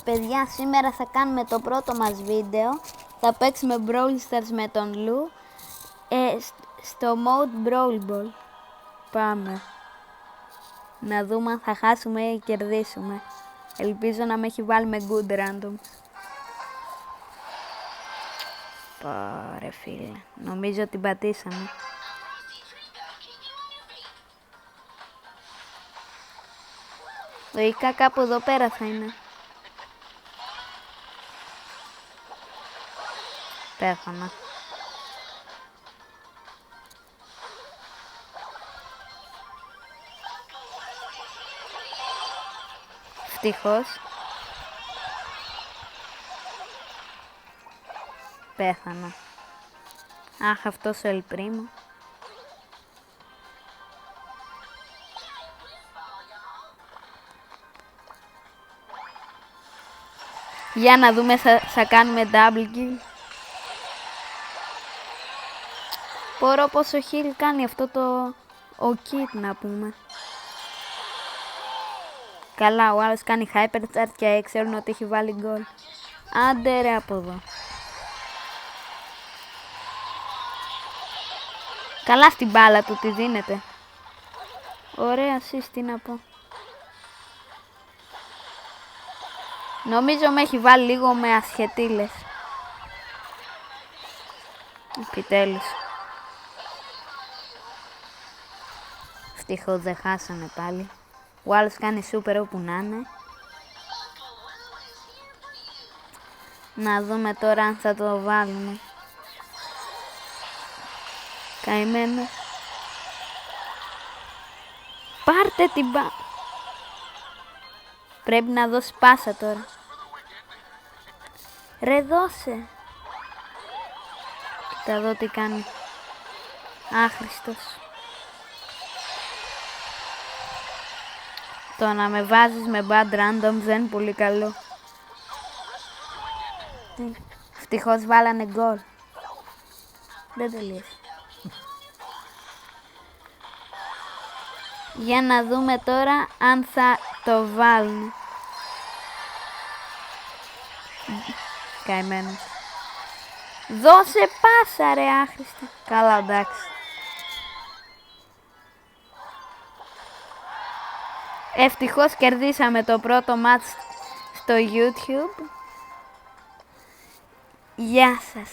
Παιδιά, σήμερα θα κάνουμε το πρώτο μας βίντεο. Θα παίξουμε Brawl Stars με τον Λου στο mode Brawl Ball. Πάμε. Να δούμε αν θα χάσουμε ή κερδίσουμε. Ελπίζω να με έχει βάλει με good randoms. Πάρε φίλε, νομίζω ότι πατήσαμε. Λογικά κάπου εδώ πέρα θα είναι. Πέθανα. Ευτυχώς. Πέθανα. Αχ, αυτός ο Ελπρίμο. Για να δούμε, θα κάνουμε double kill. Μπορώ πόσο heal κάνει αυτό ο kit να πούμε. Καλά, ο άλλος κάνει hypercharge και ξέρουν ότι έχει βάλει goal. Άντε ρε από εδώ. Καλά στην μπάλα του τη δίνεται. Ωραία assist, τι να πω. Νομίζω με έχει βάλει λίγο με ασχετήλες. Επιτέλους. Ευτυχώς δεν χάσανε πάλι. Ο άλλος κάνει σούπερ όπου να είναι. Να δούμε τώρα αν θα το βάλουμε. Καημένο. Πάρτε την Πρέπει να δώσει πάσα τώρα. Ρε δώσε. Κοίτα εδώ τι κάνει. Άχρηστος. Το να με βάζεις με bad randoms δεν είναι πολύ καλό. Ευτυχώς βάλανε γκολ. Δεν τελείωσε. Για να δούμε τώρα αν θα το βάλουν. Καημένος. Δώσε πάσα ρε άχρηστα. Καλά, εντάξει. Ευτυχώς κερδίσαμε το πρώτο μάτς στο YouTube. Γεια σας.